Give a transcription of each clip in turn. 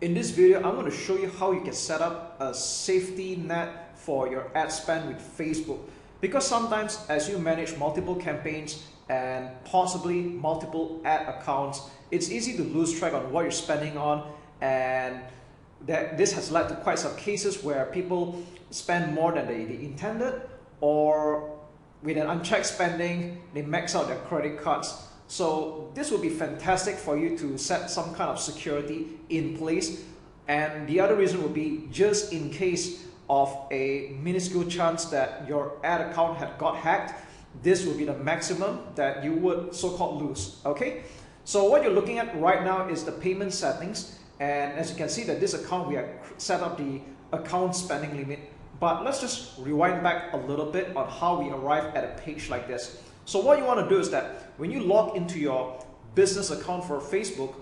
In this video, I'm going to show you how you can set up a safety net for your ad spend with Facebook. Because sometimes as you manage multiple campaigns and possibly multiple ad accounts, it's easy to lose track on what you're spending on, and this has led to quite some cases where people spend more than they intended, or with an unchecked spending, they max out their credit cards. So this would be fantastic for you to set some kind of security in place. And the other reason would be just in case of a minuscule chance that your ad account had got hacked, this would be the maximum that you would so-called lose, okay? So what you're looking at right now is the payment settings. And as you can see that this account, we have set up the account spending limit. But let's just rewind back a little bit on how we arrive at a page like this. So what you want to do is that when you log into your business account for Facebook,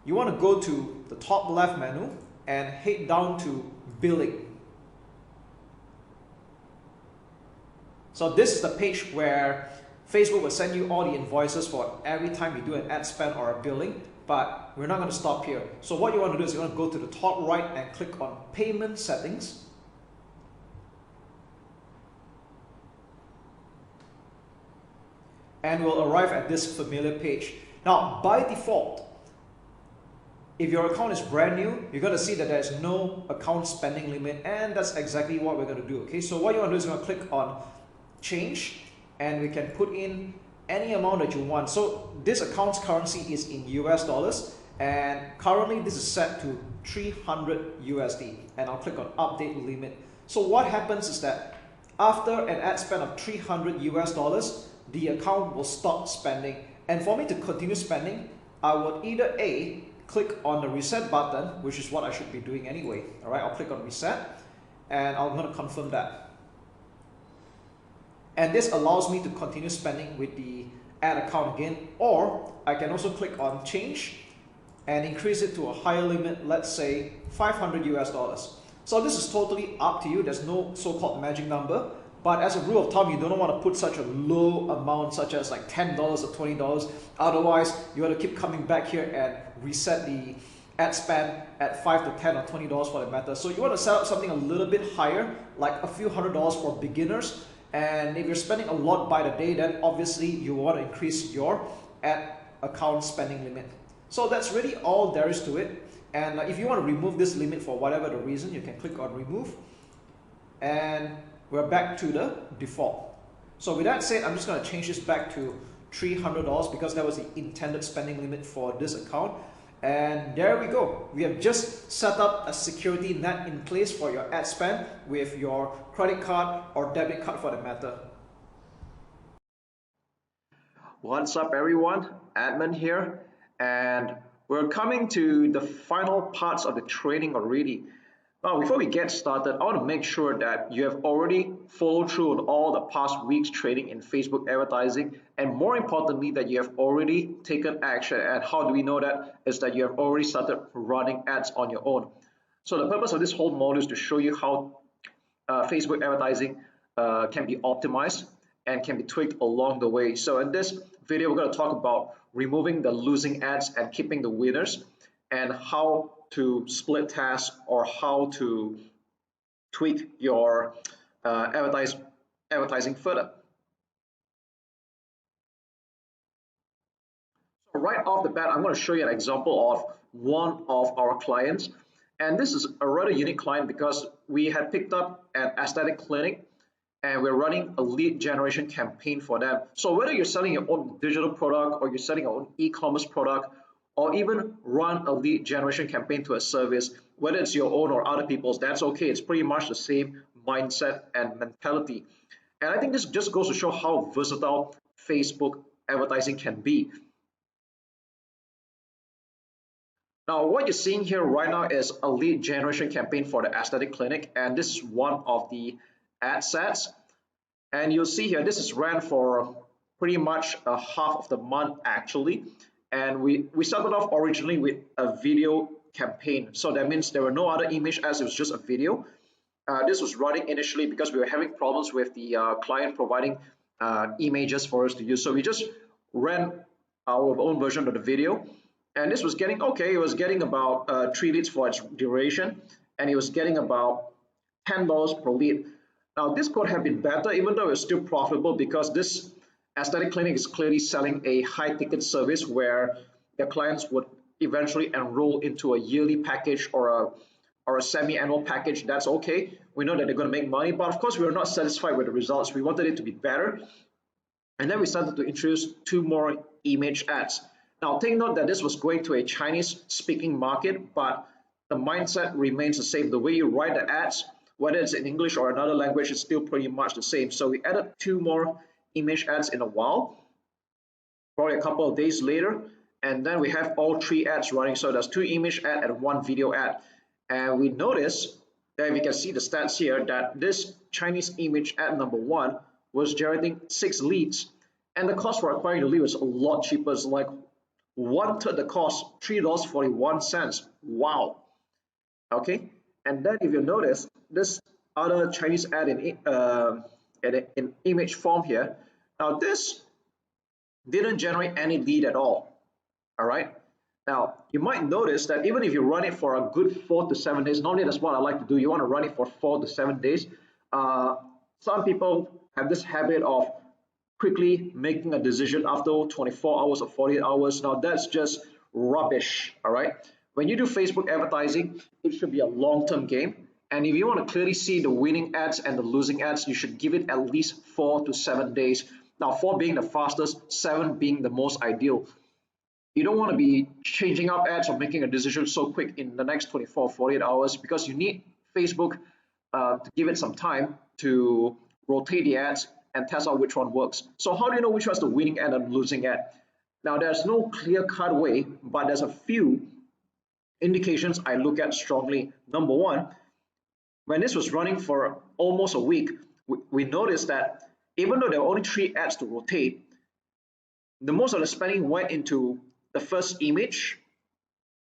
you want to go to the top left menu and head down to billing. So this is the page where Facebook will send you all the invoices for every time you do an ad spend or a billing, but we're not going to stop here. So what you want to do is you want to go to the top right and click on payment settings. And we'll arrive at this familiar page. Now, by default, if your account is brand new, you're going to see that there's no account spending limit, and that's exactly what we're going to do. Okay, so what you want to do is you're going to click on change, and we can put in any amount that you want. So this account's currency is in US dollars, and currently this is set to 300 USD, and I'll click on update limit. So what happens is that after an ad spend of 300 US dollars, the account will stop spending. And for me to continue spending, I would either A, click on the reset button, which is what I should be doing anyway. All right, I'll click on reset, and I'm going to confirm that. And this allows me to continue spending with the ad account again, or I can also click on change and increase it to a higher limit, let's say 500 US dollars. So this is totally up to you. There's no so-called magic number. But as a rule of thumb, you don't want to put such a low amount, such as like $10 or $20. Otherwise, you want to keep coming back here and reset the ad spend at $5 to $10 or $20 for that matter. So you want to set up something a little bit higher, like a few $100s for beginners. And if you're spending a lot by the day, then obviously you want to increase your ad account spending limit. So that's really all there is to it. And if you want to remove this limit for whatever the reason, you can click on remove. And we're back to the default. So with that said, I'm just going to change this back to $300 because that was the intended spending limit for this account. And there we go. We have just set up a security net in place for your ad spend with your credit card or debit card for the matter. What's up everyone, Admin here, and we're coming to the final parts of the training already. Now, before we get started, I want to make sure that you have already followed through on all the past weeks training in Facebook advertising, and more importantly, that you have already taken action. And how do we know that? Is that you have already started running ads on your own. So the purpose of this whole module is to show you how Facebook advertising can be optimized and can be tweaked along the way. So in this video, we're going to talk about removing the losing ads and keeping the winners, and how to split tasks or how to tweak your advertising further. So right off the bat, I'm going to show you an example of one of our clients, and this is a rather unique client because we had picked up an aesthetic clinic and we're running a lead generation campaign for them. So whether you're selling your own digital product or you're selling your own e-commerce product, or even run a lead generation campaign to a service, whether it's your own or other people's, that's okay. It's pretty much the same mindset and mentality. And I think this just goes to show how versatile Facebook advertising can be. Now, what you're seeing here right now is a lead generation campaign for the aesthetic clinic, and this is one of the ad sets. And you'll see here, this is ran for pretty much a half of the month actually. And we started off originally with a video campaign. So that means there were no other image ads, it was just a video. This was running initially because we were having problems with the client providing images for us to use. So we just ran our own version of the video. And this was getting okay. It was getting about 3 leads for its duration, and it was getting about $10 per lead. Now this could have been better, even though it's still profitable, because this aesthetic clinic is clearly selling a high ticket service where their clients would eventually enroll into a yearly package or a semi-annual package. That's okay. We know that they're going to make money, but of course we were not satisfied with the results. We wanted it to be better, and then we started to introduce 2 more image ads. Now take note that this was going to a Chinese speaking market, but the mindset remains the same. The way you write the ads, whether it's in English or another language, is still pretty much the same. So we added 2 more image ads in a while, probably a couple of days later, and then we have all 3 ads running. So there's 2 image ad and 1 video ad. And we notice that we can see the stats here that this Chinese image ad number 1 was generating 6 leads, and the cost for acquiring the lead was a lot cheaper. It's like 1/3 the cost, $3.41. Wow. Okay. And then if you notice this other Chinese ad in image form here, now this didn't generate any lead at all right. Now you might notice that even if you run it for a good 4 to 7 days, normally that's what I like to do. You want to run it for 4 to 7 days. uh, some people have this habit of quickly making a decision after 24 hours or 48 hours. Now that's just rubbish. All right, when you do Facebook advertising, it should be a long-term game, and if you want to clearly see the winning ads and the losing ads, you should give it at least 4 to 7 days. Now 4 being the fastest, 7 being the most ideal. You don't want to be changing up ads or making a decision so quick in the next 24 48 hours, because you need Facebook to give it some time to rotate the ads and test out which one works. So how do you know which one's the winning ad and losing ad? Now there's no clear cut way, but there's a few indications I look at strongly. Number one, when this was running for almost a week, we noticed that even though there were only 3 ads to rotate, the most of the spending went into the first image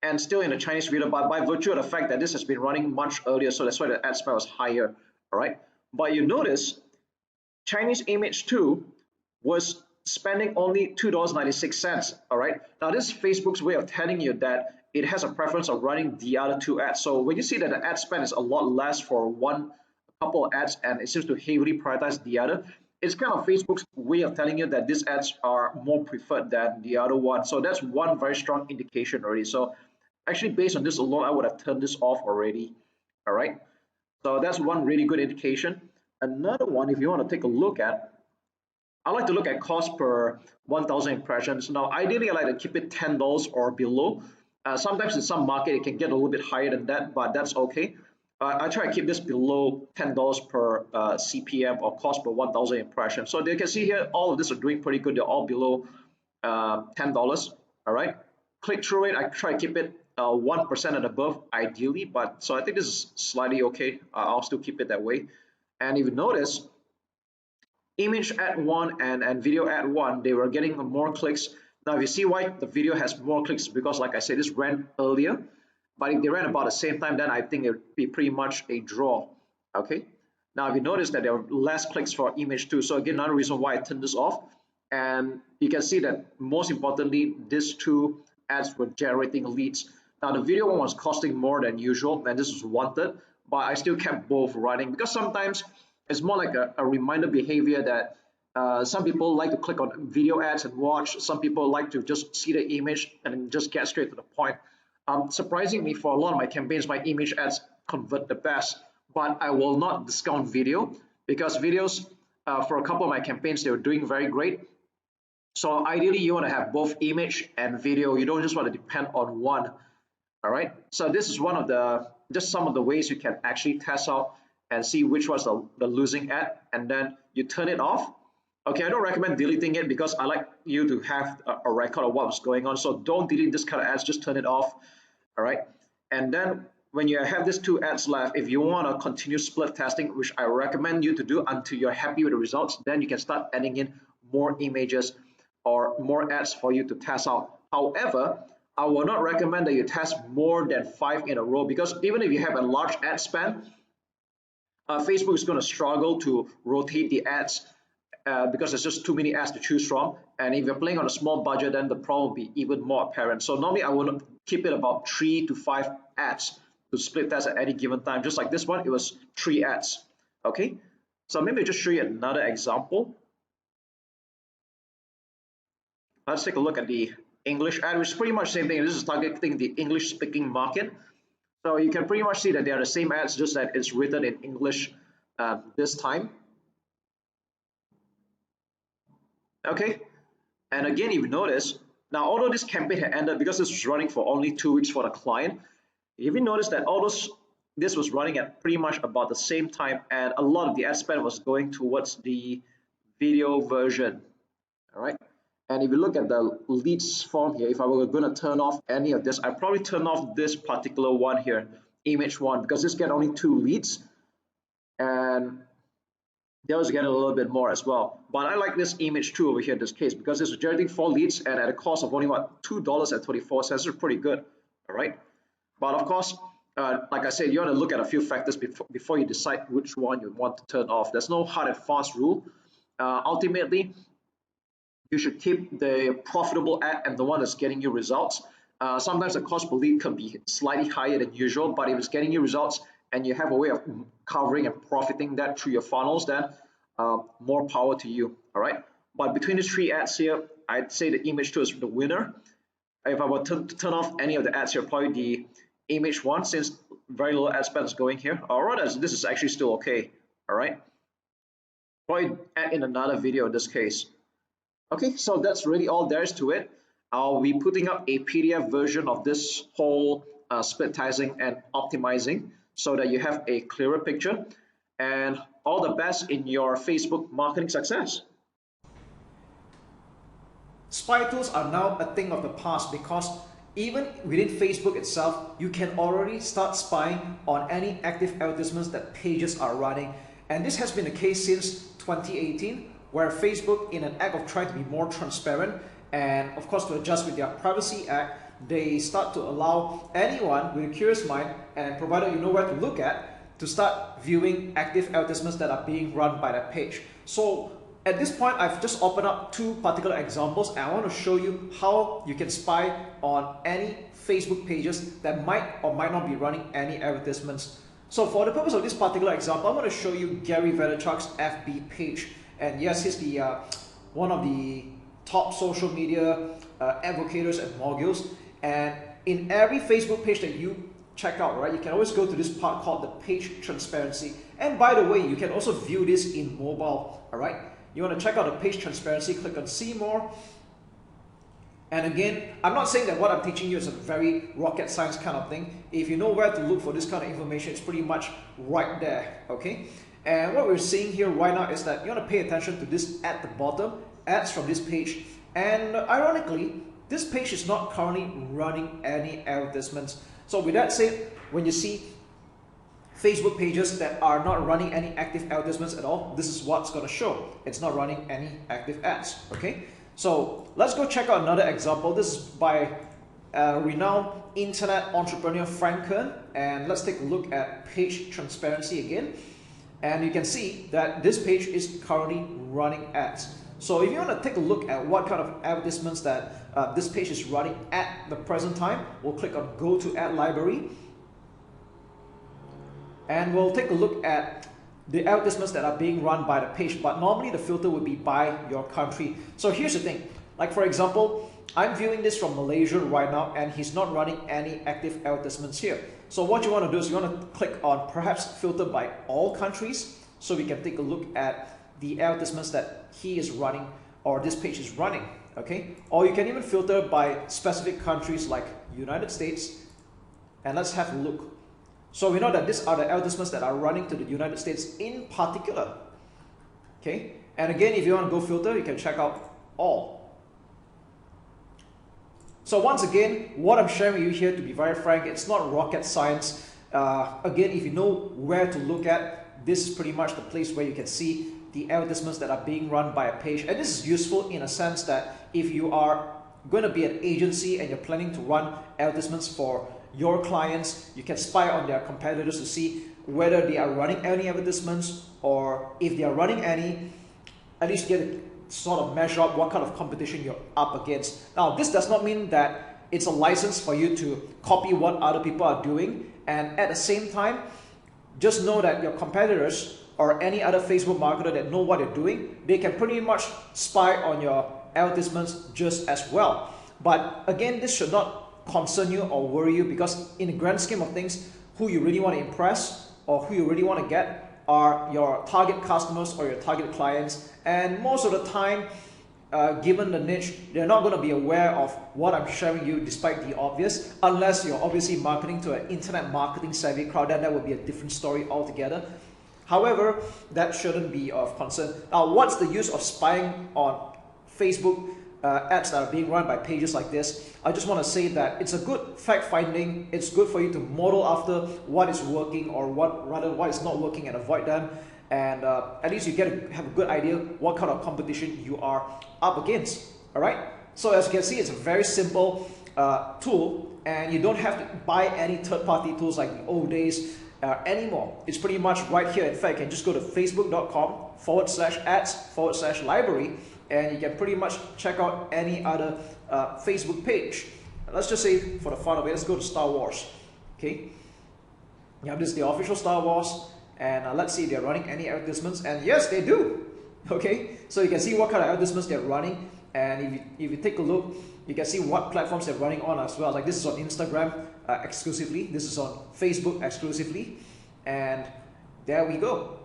and still in the Chinese video, but by virtue of the fact that this has been running much earlier, so that's why the ad spend was higher. All right, but you notice Chinese image 2 was spending only $2.96. All right, now this is Facebook's way of telling you that it has a preference of running the other 2 ads. So when you see that the ad spend is a lot less for one couple of ads and it seems to heavily prioritize the other, it's kind of Facebook's way of telling you that these ads are more preferred than the other one. So that's one very strong indication already. So actually, based on this alone, I would have turned this off already. All right. So that's one really good indication. Another one, if you want to take a look at, I like to look at cost per 1,000 impressions. Now, ideally, I like to keep it $10 or below. Sometimes in some market, it can get a little bit higher than that, but that's okay. I try to keep this below $10 per CPM, or cost per 1,000 impressions. So you can see here, all of this are doing pretty good. They're all below $10. All right. Click through rate, I try to keep it 1% and above, ideally. But so I think this is slightly okay. I'll still keep it that way. And if you notice, image ad 1 and video ad 1, they were getting more clicks. Now if you see why the video has more clicks, because like I said, this ran earlier, but if they ran about the same time, then I think it would be pretty much a draw. Okay, now if you notice that there are less clicks for image 2, so again, another reason why I turned this off. And you can see that most importantly, these 2 ads were generating leads. Now the video one was costing more than usual, and this was wanted, but I still kept both running, because sometimes it's more like a reminder behavior that some people like to click on video ads and watch. Some people like to just see the image and just get straight to the point. Surprisingly, for a lot of my campaigns, my image ads convert the best, but I will not discount video, because videos for a couple of my campaigns, they were doing very great. So ideally, you want to have both image and video. You don't just want to depend on one. All right. So this is one of the just some of the ways you can actually test out and see which was the losing ad, and then you turn it off. Okay, I don't recommend deleting it, because I like you to have a record of what was going on. So don't delete this kind of ads, just turn it off. All right. And then when you have these 2 ads left, if you want to continue split testing, which I recommend you to do until you're happy with the results, then you can start adding in more images or more ads for you to test out. However, I will not recommend that you test more than 5 in a row, because even if you have a large ad spend, Facebook is going to struggle to rotate the ads because there's just too many ads to choose from. And if you're playing on a small budget, then the problem will be even more apparent. So normally I would keep it about 3 to 5 ads to split test at any given time. Just like this one, it was 3 ads. Okay, so maybe I'll just show you another example. Let's take a look at the English ad, which is pretty much the same thing. This is targeting the English speaking market. So you can pretty much see that they are the same ads, just that it's written in English this time. Okay, and again, if you notice, now although this campaign had ended because this was running for only 2 weeks for the client, if you notice that this was running at pretty much about the same time, and a lot of the ad spend was going towards the video version. All right, and if you look at the leads form here, if I were going to turn off any of this, I'd probably turn off this particular one here, image one, because this get only 2 leads, and those get a little bit more as well. But I like this image 2 over here in this case, because it's generating 4 leads and at a cost of only what, $2.24. This is pretty good. All right, but of course, like I said, you want to look at a few factors before you decide which one you want to turn off. There's no hard and fast rule. Ultimately, you should keep the profitable ad and the one that's getting you results. Sometimes the cost per lead can be slightly higher than usual, but if it's getting you results and you have a way of covering and profiting that through your funnels, then more power to you. All right, but between these 3 ads here, I'd say the image 2 is the winner. If I were to turn off any of the ads here, probably the image 1, since very little ad spend is going here. Or rather, this is actually still okay. All right, probably add in another video in this case. Okay, so that's really all there is to it. I'll be putting up a PDF version of this whole split testing and optimizing so that you have a clearer picture. And all the best in your Facebook marketing success. Spy tools are now a thing of the past, because even within Facebook itself, you can already start spying on any active advertisements that pages are running. And this has been the case since 2018, where Facebook, in an act of trying to be more transparent and of course to adjust with their Privacy Act, they start to allow anyone with a curious mind, and provided you know where to look at, to start viewing active advertisements that are being run by that page. So at this point, I've just opened up 2 particular examples, and I want to show you how you can spy on any Facebook pages that might or might not be running any advertisements. So for the purpose of this particular example, I'm going to show you Gary Vaynerchuk's FB page. And yes, he's the one of the top social media advocates and moguls. And in every Facebook page that you check out, right, you can always go to this part called the page transparency. And by the way, you can also view this in mobile. All right, you want to check out the page transparency, click on see more. And again, I'm not saying that what I'm teaching you is a very rocket science kind of thing. If you know where to look for this kind of information, it's pretty much right there. Okay. And what we're seeing here right now is that you want to pay attention to this at the bottom, ads from this page. And ironically, this page is not currently running any advertisements. So with that said, when you see Facebook pages that are not running any active advertisements at all, this is what's going to show. It's not running any active ads. Okay, so let's go check out another example. This is by renowned internet entrepreneur Frank Kern, and let's take a look at page transparency again. And you can see that this page is currently running ads. So if you want to take a look at what kind of advertisements that this page is running at the present time, we'll click on Go to Ad Library. And we'll take a look at the advertisements that are being run by the page. But normally the filter would be by your country. So here's the thing. Like for example, I'm viewing this from Malaysia right now, and he's not running any active advertisements here. So what you want to do is you want to click on perhaps filter by all countries, so we can take a look at the advertisements that he is running or this page is running. Okay, or you can even filter by specific countries like United States, and let's have a look. So we know that these are the advertisements that are running to the United States in particular. Okay, and again, if you want to go filter, you can check out all. So once again, what I'm sharing with you here, to be very frank, it's not rocket science. Again, if you know where to look at, this is pretty much the place where you can see the advertisements that are being run by a page. And this is useful in a sense that if you are going to be an agency and you're planning to run advertisements for your clients, you can spy on their competitors to see whether they are running any advertisements, or if they are running any, at least you get to sort of measure up what kind of competition you're up against. Now, this does not mean that it's a license for you to copy what other people are doing, and at the same time, just know that your competitors or any other Facebook marketer that know what they're doing, they can pretty much spy on your advertisements just as well. But again, this should not concern you or worry you, because in the grand scheme of things, who you really want to impress or who you really want to get are your target customers or your target clients. And most of the time, given the niche, they're not going to be aware of what I'm sharing you, despite the obvious, unless you're obviously marketing to an internet marketing savvy crowd. Then that would be a different story altogether. However, that shouldn't be of concern. Now, what's the use of spying on Facebook ads that are being run by pages like this? I just want to say that it's a good fact finding. It's good for you to model after what is working, or what is not working, and avoid them. And at least you get to have a good idea what kind of competition you are up against. All right. So as you can see, it's a very simple tool, and you don't have to buy any third-party tools like the old days anymore. It's pretty much right here. In fact, you can just go to facebook.com/ads/library, and you can pretty much check out any other Facebook page. Let's just say, for the fun of it, let's go to Star Wars. Okay, you have this is the official Star Wars, and let's see if they're running any advertisements, and yes, they do. Okay, so you can see what kind of advertisements they're running, and if you take a look, you can see what platforms they're running on as well. Like this is on Instagram exclusively, this is on Facebook exclusively, and there we go.